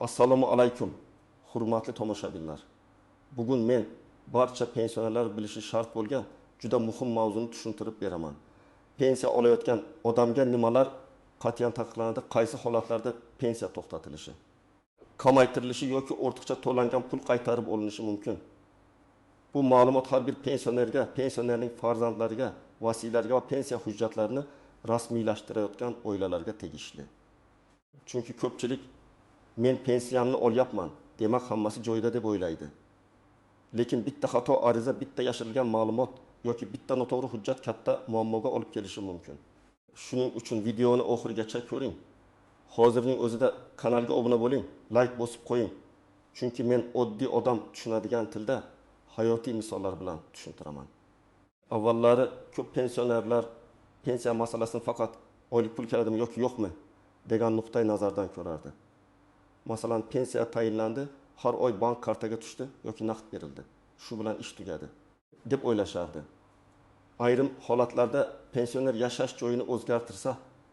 Assalomu alaykum, hurmatli tomoshabinlar. Bugun men barcha pensionerlar bilishi shart bo'lgan juda muhim mavzuni tushuntirib beraman. Pensiya olayotgan odamga nimalar qat'iyan taqiqlanadi, qaysi holatlarda pensiya to'xtatilishi, kamaytirilishi yoki ortiqcha to'langan pul qaytarib olinishi mumkin. Bu ma'lumot har bir pensionerga, pensionerning farzandlariga, vasiylariga va pensiya hujjatlarini rasmiylashtirayotgan oilalarga tegishli. Chunki ko'pchilik men pensiyamni olyapman, demak hammasi joyida deb o'ylaydi. Lekin bitta xato ariza, bitta yashirilgan ma'lumot yoki bitta noto'g'ri hujjat katta muammoga olib kelishi mumkin. Shuning uchun videoni oxirigacha ko'ring. Hozirning o'zida kanalga obuna bo'ling, like bosib qo'ying. Chunki men oddiy odam tushunadigan tilda hayotiy misollar bilan tushuntiraman. Avvallari ko'p pensionerlar pensiya masalasini faqat oylik pul keladimi yoki yo'qmi degan nuqtai nazardan ko'rardi. Masalan, pensiya tayinlandi, har oy bank kartaga tushdi yoki naqd berildi. Shu bilan ish tugadi deb o'ylashardi. Ayrim holatlarda pensioner yashash joyini o'zgartirsa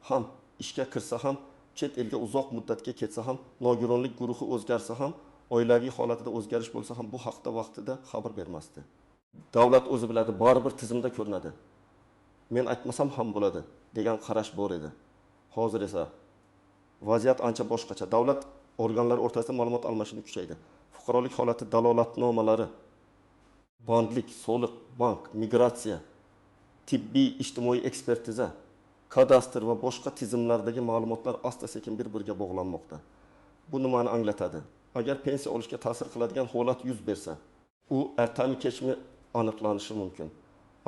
ham, ishga kirsa ham, chet elga uzoq muddatga ketsa ham, nogironlik guruhi o'zgarsa ham, oilaviy holatida o'zgarish bo'lsa ham bu haqda vaqtida xabar bermasdi. Davlat o'zi biladi, baribir tizimda ko'rinadi. Men aytmasam ham bo'ladi degan qarash bor edi. Hozir esa vaziyat ancha boshqacha. Davlat organlari o'rtasida ma'lumot almashinuv kuchaydi. Fuqarolik holati dalolatnomalari, bandlik, soliq, bank, migratsiya, tibbiy, ijtimoiy ekspertiza, kadastr va boshqa tizimlardagi ma'lumotlar asta-sekin bir-biriga bog'lanmoqda. Bu nimani anglatadi? Agar pensiya olishga ta'sir qiladigan holat yuz bersa, u ertami kechmi aniqlanishi mumkin.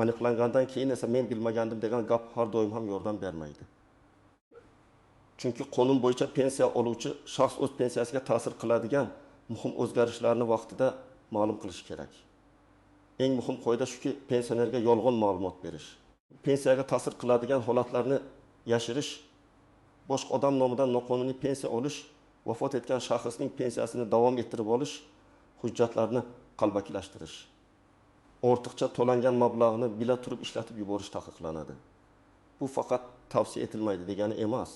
Aniqlangandan keyin esa men bilmagandim degan gap har doim ham yordam bermaydi. Chunki qonun bo'yicha pensiya oluvchi shaxs o'z pensiyasiga ta'sir qiladigan muhim o'zgarishlarni vaqtida ma'lum qilish kerak. Eng muhim qoida shuki, pensionerga yolg'on ma'lumot berish. Pensiyaga ta'sir qiladigan holatlarni yashirish, boshqa odam nomidan noqonuniy pensiya olish, vafot etgan shaxsning pensiyasini davom ettirib olish, hujjatlarni qalbakilashtirish. Ortiqcha to'langan mablag'ni bila turib ishlatib yuborish taqiqlanadi. Bu faqat tavsiya etilmaydi degani emas.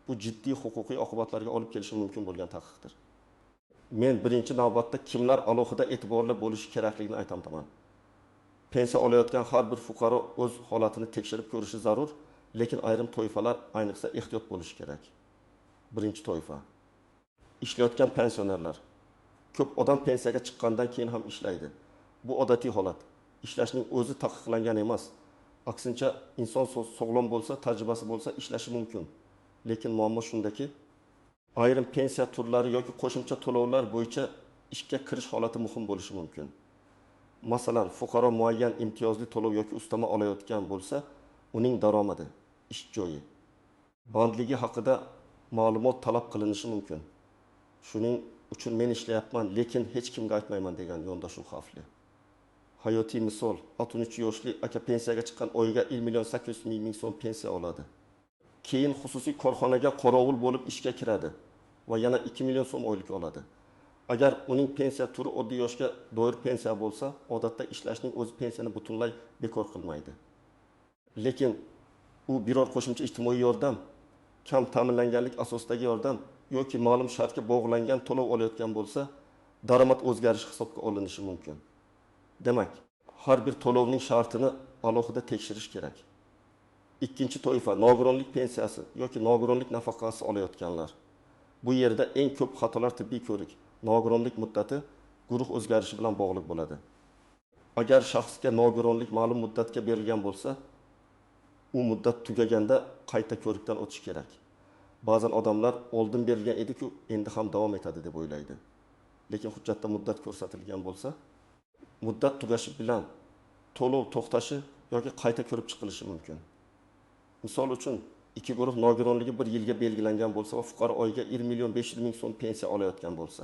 Bu jiddiy huquqiy oqibatlarga olib kelishi mumkin bo'lgan taqiqdir. Men birinchi navbatda kimlar alohida e'tiborli bo'lishi kerakligini aytaman. Pensiya olayotgan har bir fuqaro o'z holatini tekshirib ko'rishi zarur, lekin ayrim toifalar ayniqsa ehtiyot bo'lishi kerak. Birinchi toifa ishlayotgan pensionerlar. Ko'p odam pensiyaga chiqqandan keyin ham ishlaydi. Bu odatiy holat. Ishlashning o'zi taqiqlangan emas. Aksincha, inson sog'lom bo'lsa, tajribasi bo'lsa ishlashi mumkin. Lekin muammo shundaki, ayrim pensiya turlari yoki qo'shimcha to'lovlar bo'yicha ishga kirish holati muhim bo'lishi mumkin. Masalan, fuqaro muayyan imtiyozli to'lov yoki ustama olayotgan bo'lsa, uning daromadi, ish joyi, bandligi haqida ma'lumot talab qilinishi mumkin. Shuning uchun men ishlayapman, lekin hech kimga aytmayman degan yondashuv xavfli. Hayotiy misol, 63 yoshli aka pensiyaga chiqqan oyiga 1.800.000 so'm pensiya oladi. Keyin xususiy korxonaga qorovul bo'lib ishga kiradi va yana 2 million so'm oylik oladi. Agar uning pensiya turi oddiy yoshga doir pensiya bo'lsa, odatda ishlashning o'zi pensiyani butunlay bekor qilmaydi. Lekin u biror qo'shimcha ijtimoiy yordam, kam ta'minlanganlik asosidagi yordam yoki ma'lum shartga bog'langan to'lov olayotgan bo'lsa, daromad o'zgarishi hisobga olinishi mumkin. Demak, har bir to'lovning shartini alohida tekshirish kerak. Ikkinchi toifa nogironlik pensiyasi yoki nogironlik nafaqasi olayotganlar. Bu yerda eng ko'p xatolar tibbiy ko'rik, nogironlik muddati guruh o'zgarishi bilan bog'liq bo'ladi. Agar shaxsga nogironlik ma'lum muddatga berilgan bo'lsa, u muddat tugaganda qayta ko'rikdan o'tish kerak. Ba'zan odamlar oldin berilgan edi-ku, endi ham davom etadi deb o'ylaydi. Lekin hujjatda muddat ko'rsatilgan bo'lsa, muddat tugashi bilan to'lov to'xtashi yoki qayta ko'rib chiqilishi mumkin. Misol uchun, ikki guruh nogironligi bir yilga belgilangan bo'lsa va fuqaro oyiga 1.500.000 so'm pensiya olayotgan bo'lsa,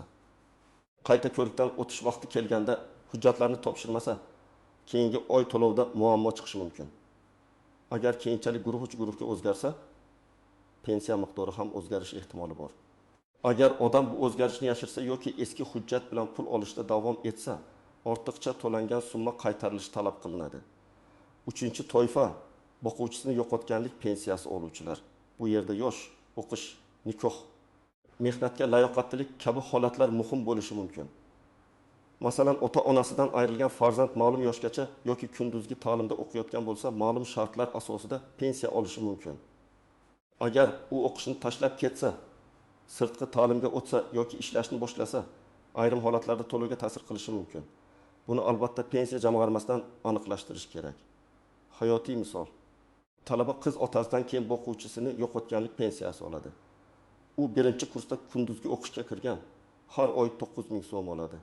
qayta ko'rikdan o'tish vaqti kelganda hujjatlarni topshirmasa, keyingi oy to'lovda muammo chiqishi mumkin. Agar keyinchalik guruhga o'zgarsa, pensiya miqdori ham o'zgarish ehtimoli bor. Agar odam bu o'zgarishni yashirsa yoki eski hujjat bilan pul olishda davom etsa, ortiqcha to'langan summa qaytarilishi talab qilinadi. Uchinchi toifa boquvchisini yo'qotganlik pensiyasi oluvchilar. Bu yerda yosh, o'qish, nikoh mehnatga layoqatlilik kabi holatlar muhim bo'lishi mumkin. Masalan, ota-onasidan ayrilgan farzand ma'lum yoshgacha yoki kunduzgi ta'limda o'qiyotgan bo'lsa, ma'lum shartlar asosida pensiya olishi mumkin. Agar u o'qishni tashlab ketsa, sirtqi ta'limga o'tsa yoki ishlashni boshlasa, ayrim holatlarda to'lovga ta'sir qilishi mumkin. Buni albatta pensiya jamg'armasidan aniqlashtirish kerak. Hayotiy misol. Talaba qiz otasidan keyin boquvchisini yo'qotganlik pensiyasi oladi. U birinchi kursda kunduzgi o'qishga kirgan, har oy 9000 so'm oladi.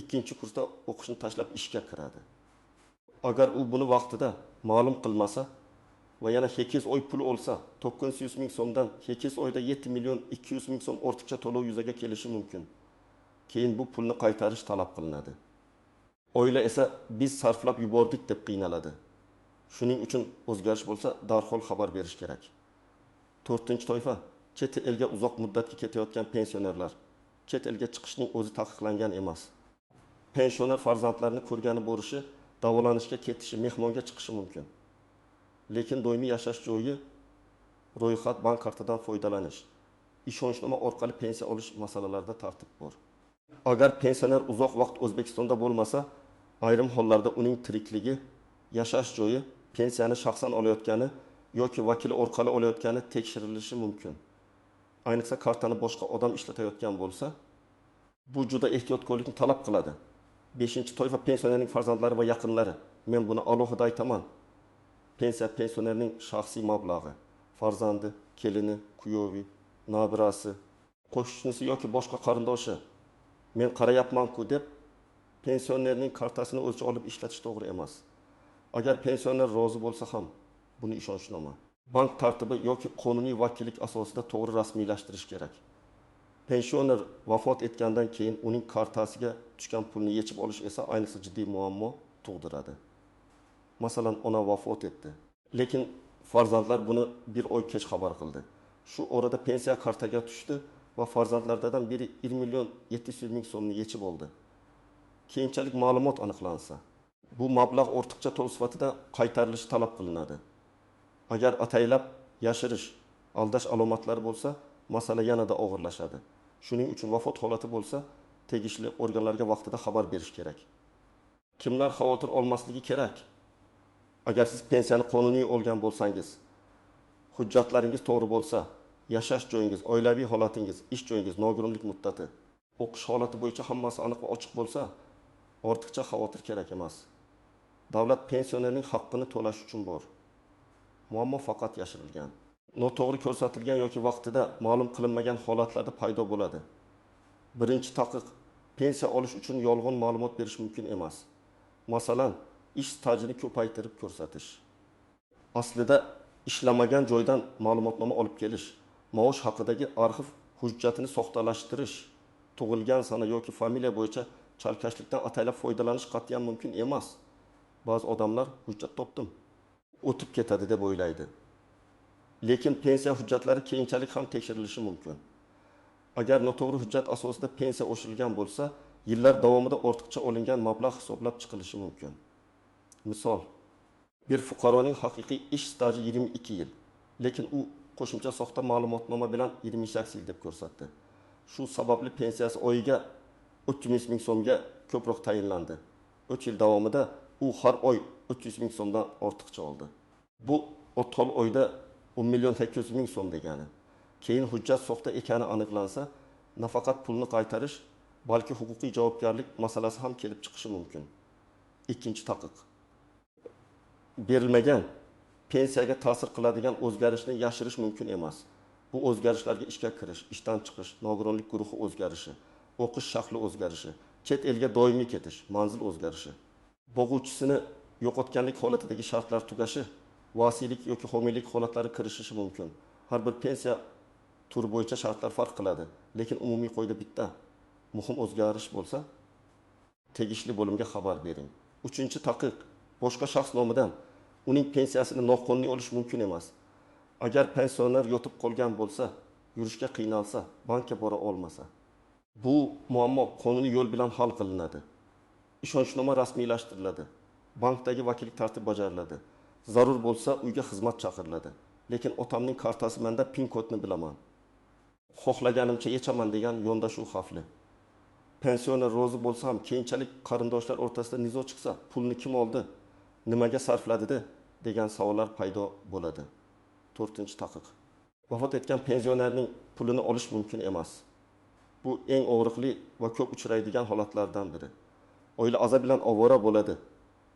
Ikkinchi kursda o'qishni tashlab ishga kiradi. Agar u buni vaqtida ma'lum qilmasa va yana 8 oy pul olsa, 900 ming so'mdan 8 oyda 7 million 200 ming so'm ortiqcha to'lov yuzaga kelishi mumkin. Keyin bu pulni qaytarish talab qilinadi. Oila esa biz sarflab yubordik deb qiynaladi. Shuning uchun o'zgarish bo'lsa, darhol xabar berish kerak. 4-toifa chet elga uzoq muddatga ketayotgan pensionerlar. Chet elga chiqishning o'zi taqiqlangan emas. Pensioner farzandlarini ko'rgani borishi, davolanishga ketishi, mehmonga chiqishi mumkin. Lekin doimiy yashash joyi, ro'yxat, bank kartadan foydalanish, ishonchnoma orqali pensiya olish masalalarida tartib bor. Agar pensioner uzoq vaqt O'zbekistonda bo'lmasa, ayrim hollarda uning tirikligi, yashash joyi, pensiyani shaxsan olayotgani yoki vakili orqali olayotgani tekshirilishi mumkin. Ayniqsa kartani boshqa odam ishlatayotgan bo'lsa, bu juda ehtiyotkorlikni talab qiladi. 5-toifa pensionerning farzandlari va yaqinlari. Men buni alohida aytaman. Pensiya pensionerning shaxsiy mablag'i, farzandi, kelini, kuyovi, nabirasi, qo'shnisi yoki boshqa qarindoshi. Men qarayapman-ku deb pensionerning kartasini o'lcha olib ishlatish to'g'ri emas. Agar pensioner rozi bo'lsa ham, buni ishonchnoma, bank tartibi yoki qonuniy vakillik asosida to'g'ri rasmiylashtirish kerak. Pensioner vafot etgandan keyin uning kartasiga tushgan pulni yechib olish esa ayniqsa jiddiy muammo tug'diradi. Masalan, ona vafot etdi, lekin farzandlar buni bir oy kech xabar qildi. Shu orada pensiya kartaga tushdi va farzandlardan biri 1 million 700 ming so'mni yechib oldi. Keyinchalik ma'lumot aniqlansa, bu mablag' ortiqcha to'lov sifatida qaytarilishi talab qilinadi. Agar ataylab yashirish, aldash alomatlari bo'lsa, masala yanada og'irlashadi. Shuning uchun vafot holati bo'lsa, tegishli organlarga vaqtida xabar berish kerak. Kimlar xavotir olmasligi kerak? Agar siz pensiyani qonuniy olgan bo'lsangiz, hujjatlaringiz to'g'ri bo'lsa, yashash joyingiz, oilaviy holatingiz, ish joyingiz, nogironlik muddati, o'qish holati bo'yicha hammasi aniq va ochiq bo'lsa, ortiqcha xavotir kerak emas. Davlat pensionerning haqqini to'lash uchun bor. Muammo faqat yashirilgan, noto'g'ri ko'rsatilgan yoki vaqtida ma'lum qilinmagan holatlarda paydo bo'ladi. Birinchi taqiq, pensiya olish uchun yolg'on ma'lumot berish mumkin emas. Masalan, ish stajini ko'paytirib ko'rsatish. Aslida ishlamagan joydan ma'lumotnoma olib kelish, maosh haqidagi arxiv hujjatini soxtalashtirish, tug'ilgan sana yoki familiya bo'yicha chalkashlikdan ataylab foydalanish qat'iyan mumkin emas. Ba'zi odamlar hujjat topdim, o'tib ketadi deb o'ylaydi. Lekin pensiya hujjatlari keyinchalik ham tekshirilishi mumkin. Agar noto'g'ri hujjat asosida pensiya oshirilgan bo'lsa, yillar davomida ortiqcha olingan mablag' hisoblab chiqilishi mumkin. Misol, bir fuqaroning haqiqiy ish staji 22 yil, lekin u qo'shimcha soxta ma'lumotnoma bilan 28 yil deb ko'rsatdi. Shu sababli pensiyasi oyiga 300 ming so'mga ko'proq tayinlandi. 3 yil davomida u har oy 300 ming so'mdan ortiqcha oldi. Bu o'tgan oyda 10 million 800 ming so'm degani. Keyin hujjat soxta ekani aniqlansa, nafaqat pulni qaytarish, balki huquqiy javobgarlik masalasi ham kelib chiqishi mumkin. Ikkinchi taqiq. Berilmagan pensiyaga ta'sir qiladigan o'zgarishni yashirish mumkin emas. Bu o'zgarishlarga ishga kirish, ishdan chiqish, nogironlik guruhi o'zgarishi, o'qish shakli o'zgarishi, chet elga doimiy ketish, manzil o'zgarishi, boquvchisini yo'qotganlik holatidagi shartlar tugashi, vasiylik yoki homiylik holatlari kirishishi mumkin. Har bir pensiya turi bo'yicha shartlar farq qiladi, lekin umumiy qoida bitta. Muhim o'zgarish bo'lsa, tegishli bo'limga xabar bering. 3-taqiq. Boshqa shaxs nomidan uning pensiyasini noqonuniy olish mumkin emas. Agar pensioner yotib qolgan bo'lsa, yurishga qiynalsa, bankka bora olmasa, bu muammo qonuniy yo'l bilan hal qilinadi. Ishonchnoma rasmiylashtiriladi. Bankdagi vakillik tartibi bajariladi. Zarur bo'lsa uyga xizmat chaqiriladi. Lekin otamning kartasi menda pin kodni bilaman. xohlaganimcha yechaman degan yondashuv xavfli. Pensioner rozi bo'lsa ham keyinchalik qarindoshlar o'rtasida nizo chiqsa, pulni kim oldi, nimaga sarfladidi degan savollar paydo bo'ladi. 4-taqiq. Vafot etgan pensionerning pulini olish mumkin emas. Bu eng og'riqli va ko'p uchraydigan holatlardan biri. Oila aza bilan ovora bo'ladi.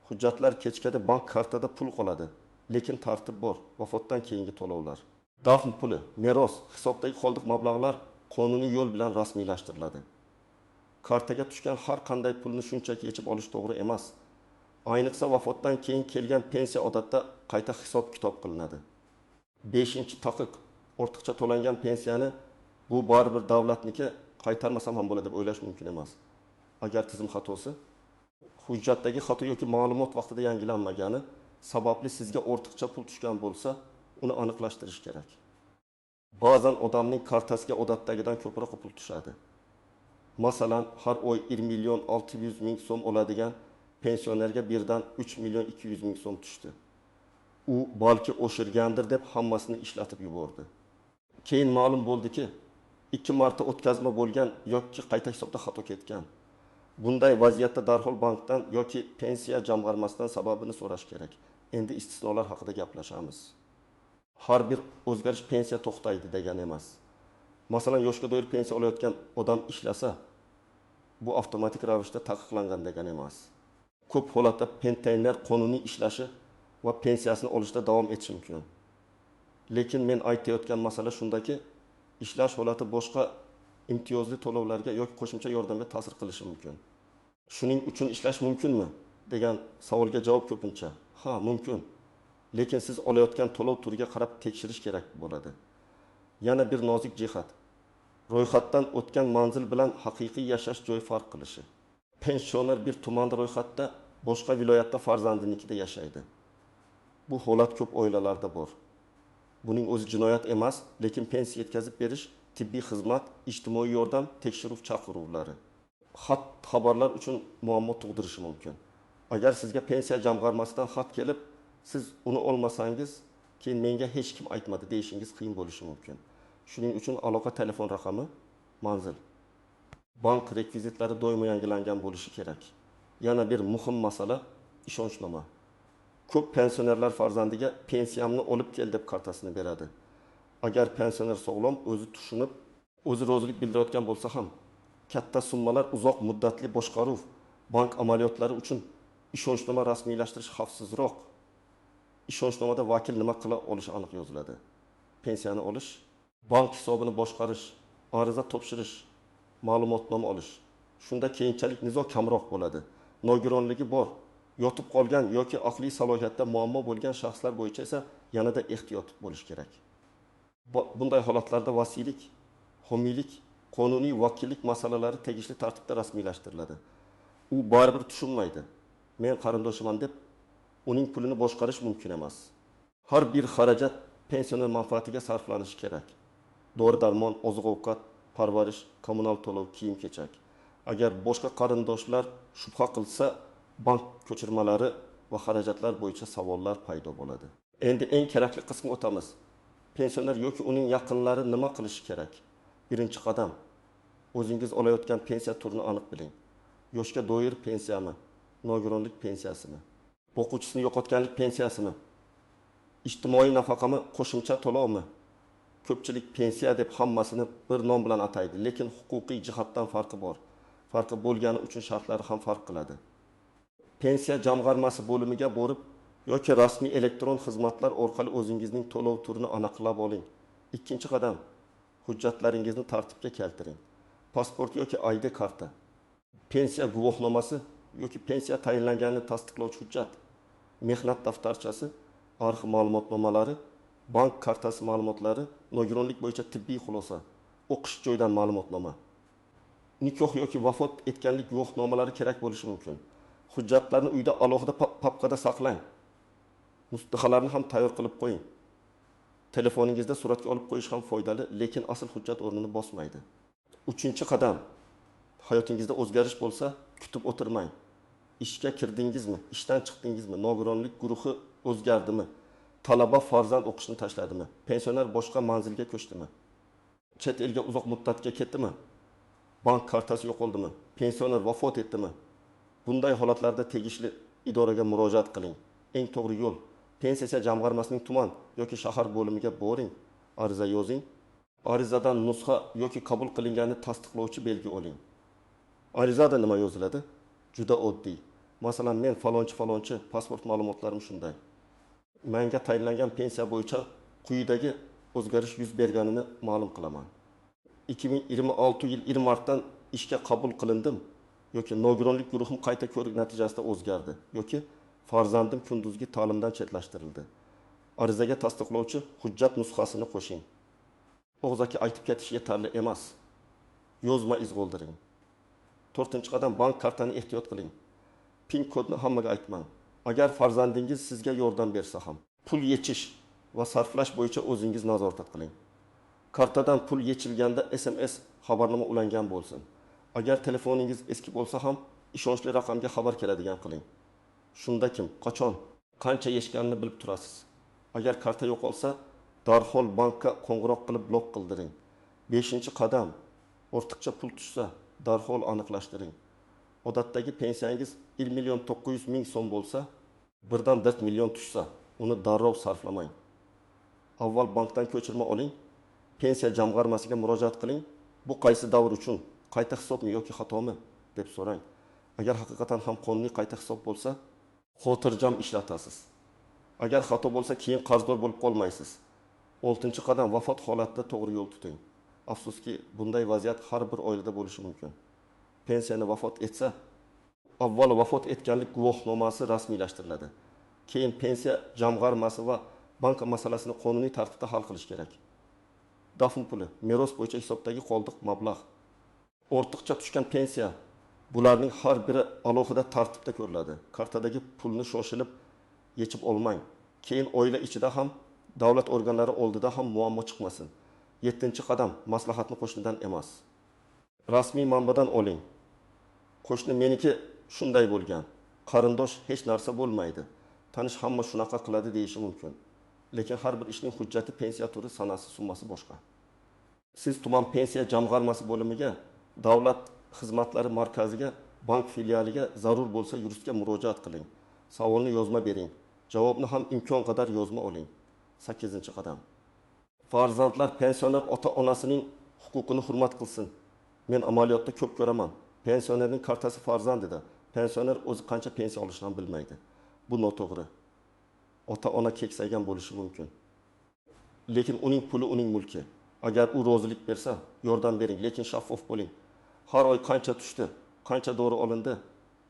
Hujjatlar kechikadi, bank kartada pul qoladi. Lekin tartib bor, vafotdan keyingi to'lovlar. Dafn puli, meros, hisobdagi qoldiq mablag'lar qonuniy yo'l bilan rasmiylashtiriladi. Kartaga tushgan har qanday pulni shunchaki yechib olish to'g'ri emas. Ayniqsa vafotdan keyin kelgan pensiya odatda qayta hisob-kitob qilinadi. 5-taqiq. Ortiqcha to'langan pensiyani bu baribir davlatniki, qaytarmasam ham bo'ladi deb o'ylash mumkin emas. Agar tizim xatosi, hujjatdagi xato yoki ma'lumot vaqtida yangilanmagani sababli sizga ortiqcha pul tushgan bo'lsa, uni aniqlashtirish kerak. Ba'zan odamning kartasiga odatdagidan ko'proq pul tushadi. Masalan, har oy 1.600.000 so'm oladigan pensionerga birdan 3.200.000 so'm tushdi. U balki oshirgandir deb hammasini ishlatib yubordi. Keyin ma'lum bo'ldiki, 2 marta o'tkazma bo'lgan yoki qayta hisobda xato ketgan. Bunday vaziyatda darhol bankdan yoki pensiya jamg'armasidan sababini so'rash kerak. Endi istisnolar haqida gaplashamiz. Har bir o'zgarish pensiya to'xtaydi degani emas. Masalan, yoshga doir pensiya olayotgan odam ishlasa, bu avtomatik ravishda taqiqlangan degani emas. Ko'p holatda pensionerlar qonuniy ishlashi va pensiyasini olishda davom etishi mumkin. Lekin men aytayotgan masala shundaki, ishlash holati boshqa imtiyozli to'lovlarga yoki qo'shimcha yordamga ta'sir qilishi mumkin. Shuning uchun ishlash mumkinmi degan savolga javob ko'pincha ha, mumkin. Lekin siz olayotgan to'lov turiga qarab tekshirish kerak bo'ladi. Yana bir nozik jihat. Ro'yxatdan o'tgan manzil bilan haqiqiy yashash joyi farq qilishi. Pensioner bir tumanda ro'yxatda, boshqa viloyatda farzandinikida yashaydi. Bu holat ko'p oilalarda bor. Buning o'zi jinoyat emas, lekin pensiya yetkazib berish, tibbiy xizmat, ijtimoiy yordam, tekshiruv chaqiruvlari xat xabarlar uchun muammo tug'dirishi mumkin. Agar sizga pensiya jamg'armasidan xat kelib, siz uni olmasangiz, keyin menga hech kim aytmadi deyishingiz qiyin bo'lishi mumkin. Shuning uchun aloqa telefon raqami, manzil, bank rekvizitlari doimo yangilangan bo'lishi kerak. Yana bir muhim masala ishonchnoma. Ko'p pensionerlar farzandiga pensiyamni olib kel deb kartasini beradi. Agar pensioner sog'lom, o'zi tushunib, o'zi rozilik bildirayotgan bo'lsa ham, katta summalar uzoq muddatli boshqaruv, bank amaliyotlari uchun ishonchnoma rasmiylashtirish xavfsizroq. Ishonchnomada vakil nima qila olishi aniq yoziladi. Pensiyani olish, bank hisobini boshqarish, ariza topshirish, ma'lumotnoma olish. Shunda keyinchalik nizo kamroq bo'ladi. Nogironligi bor, yotib qolgan yoki aqliy salohiyatda muammo bo'lgan shaxslar bo'yicha esa yanada ehtiyot bo'lish kerak. Bunday holatlarda vasiylik, homiylik, qonuniy vakillik masalalari tegishli tartibda rasmiylashtiriladi. U baribir tushunmaydi. Men qarindoshiman deb uning pulini boshqarish mumkin emas. Har bir xarajat pensioner manfaatiga sarflanishi kerak. Dori-darmon, oziq-ovqat, parvarish, kommunal to'lov, kiyim-kechak. Agar boshqa qarindoshlar shubha qilsa, bank ko'chirmalari va xarajatlar bo'yicha savollar paydo bo'ladi. Endi eng kerakli qismga o'tamiz. Pensioner yoki uning yaqinlari nima qilishi kerak? Birinchi qadam, o'zingiz olayotgan pensiya turini aniq biling. Yoshga doir pensiyami, nogironlik pensiyasimi, o'quvchisini yo'qotganlik pensiyasimi, ijtimoiy nafaqami, qo'shimcha to'lovmi? Ko'pchilik pensiya deb hammasini bir nom bilan ataydi, lekin huquqiy jihatdan farqi bor. Farqi bo'lgani uchun shartlari ham farq qiladi. Pensiya jamg'armasi bo'limiga borib yoki rasmiy elektron xizmatlar orqali o'zingizning to'lov turini aniqlab oling. Ikkinchi qadam, hujjatlaringizni tartibga keltiring. Pasport yoki ID karta, pensiya guvohnomasi yoki pensiya tayinlanganini tasdiqlovchi hujjat, mehnat daftarchasi, arxiv ma'lumotnomalari, bank kartasi ma'lumotlari, nogironlik bo'yicha tibbiy xulosa, o'qish joyidan ma'lumotnoma, nikoh yoki vafot etganlik guvohnomalari kerak bo'lishi mumkin. Hujjatlarni uyda alohida papkada saqlang. Nusxalarini ham tayyor qilib qo'ying. Telefoningizda suratga olib qo'yish ham foydali, lekin asl hujjat o'rnini bosmaydi. 3-qadam, hayotingizda o'zgarish bo'lsa, kutib o'tirmang. Ishga kirdingizmi, ishdan chiqdingizmi, nogironlik guruhi o'zgardimi, talaba farzand o'qishni tashladimi, pensioner boshqa manzilga ko'chdimi? chet elga uzoq muddatga ketdimi? Bank kartasi yo'qoldimi? Pensioner vafot etdimi? Bunday holatlarda tegishli idoraga murojaat qiling. Eng to'g'ri yo'l pensiya jamg'armasining tuman yoki shahar bo'limiga boring, ariza yozing. Arizadan nusxa yoki qabul qilinganini tasdiqlovchi belgi oling. Arizada nima yoziladi? Juda oddiy. Masalan, men falonchi pasport ma'lumotlarim shunday. Menga tayinlangan pensiya bo'yicha quyidagi o'zgarish yuz berganini ma'lum qilaman. 2026 yil 1 martdan ishga qabul qilindim yoki nogironlik guruhim qayta ko'rik natijasida o'zgardi yoki farzandim kunduzgi ta'limdan chetlashtirildi. Arizaga tasdiqlovchi hujjat nusxasini qo'shing. Og'zaki aytib ketish yetarli emas. Yozma iz qoldiring. 4-qadam bank kartani ehtiyot qiling. PIN kodni hammaga aytmang. Agar farzandingiz sizga yordam bersa ham, pul yechish va sarflash bo'yicha o'zingiz nazorat qiling. Kartadan pul yechilganda SMS xabarnoma ulangan bo'lsin. Agar telefoningiz eski bo'lsa ham, ishonchli raqamga xabar keladigan qiling. Shunda kim, qachon, qancha yechganini bilib turasiz. Agar karta yo'qolsa, darhol bankka qo'ng'iroq qilib blok qildiring. 5-qadam, ortiqcha pul tushsa, darhol aniqlashtiring. Odatdagi pensiyangiz 1.900.000 so'm bo'lsa, birdan 4 million tushsa, uni darrov sarflamang. Avval bankdan ko'chirma oling, pensiya jamg'armasiga murojaat qiling. Bu qaysi davr uchun, qayta hisobmi yoki xatomi deb so'rang. Agar haqiqatan ham qonuniy qayta hisob bo'lsa, xotirjam ishlatasiz. Agar xato bo'lsa, keyin qarzdor bo'lib qolmaysiz. 6-qadam, vafot holatida to'g'ri yo'l tuting. Afsuski, bunday vaziyat har bir oilada bo'lishi mumkin. Pensiyani vafot etsa, avval vafot etganlik guvohnomasi rasmiylashtiriladi. Keyin pensiya jamg'armasi va bank masalasini qonuniy tartibda hal qilish kerak. Dafn puli, meros bo'yicha hisobdagi qoldiq mablag', ortiqcha tushgan pensiya, bularning har biri alohida tartibda ko'riladi. Kartadagi pulni shoshilib yechib olmang. Keyin oila ichida ham, davlat organlari oldida ham muammo chiqmasin. 7-qadam, maslahatni qo'shnidan emas. Rasmiy manbadan oling. Qo'shni meniki shunday bo'lgan. Qarindosh hech narsa bo'lmaydi. Tanish hamma shunaqa qiladi deyishi mumkin. Lekin har bir ishning hujjati, pensiya turi, sanasi, summasi boshqa. Siz tuman pensiya jamg'armasi bo'limiga, davlat xizmatlari markaziga, bank filialiga zarur bo'lsa yuristga murojaat qiling. Savolni yozma bering. Javobni ham imkon qadar yozma oling. 8-qadam. Farzandlar pensioner ota-onasining huquqini hurmat qilsin. Men amaliyotda ko'p ko'raman. Pensionerning kartasi farzandida. Pensioner o'zi qancha pensiya olishini bilmaydi. Bu noto'g'ri. Ota-ona keksaygan bo'lishi mumkin. Lekin uning puli uning mulki. Agar u rozilik bersa, yordam bering, lekin shaffof bo'ling. Har oy qancha tushdi, qancha dori olindi,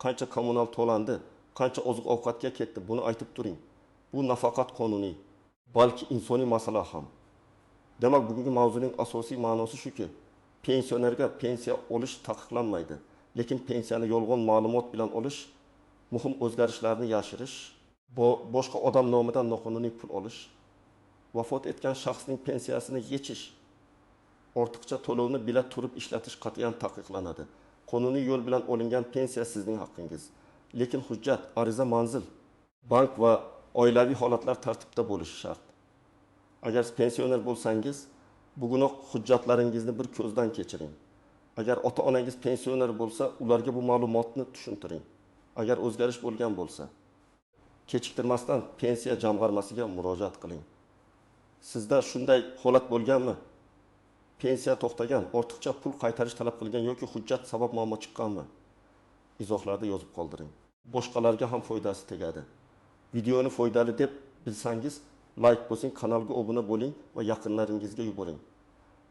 qancha kommunal to'landi, qancha oziq-ovqatga ketdi, buni aytib turing. Bu nafaqat qonuniy, balki insoniy masala ham. Demak, bugungi mavzuning asosiy ma'nosi shuki, pensionerga pensiya olish taqiqlanmaydi, lekin pensiyani yolg'on ma'lumot bilan olish, muhim o'zgarishlarni yashirish, boshqa odam nomidan noqonuniy pul olish, vafot etgan shaxsning pensiyasini yechish, ortiqcha to'lovni bila turib ishlatish qat'iyan taqiqlanadi. Qonuniy yo'l bilan olingan pensiya sizning haqqingiz. Lekin hujjat, ariza, manzil, bank va oilaviy holatlar tartibda bo'lishi shart. Agar pensioner bo'lsangiz, bugunoq hujjatlaringizni bir ko'zdan kechiring. Agar ota-onangiz pensioner bo'lsa, ularga bu ma'lumotni tushuntiring. Agar o'zgarish bo'lgan bo'lsa, kechiktirmasdan pensiya jamg'armasiga murojaat qiling. Sizda shunday holat bo'lganmi? Pensiya to'xtagan, ortiqcha pul qaytarish talab qilgan yoki hujjat sabab muammo chiqqanmi? Izohlarda yozib qoldiring. Boshqalarga ham foydasi tegadi. Videoni foydali deb bilsangiz, like bosing, kanalga obuna bo'ling va yaqinlaringizga yuboring.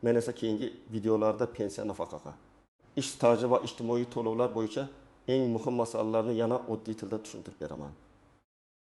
Men esa keyingi videolarda pensiya nafaqaga, ish staji va ijtimoiy to'lovlar bo'yicha eng muhim masalalarni yana oddiy tilda tushuntirib beraman.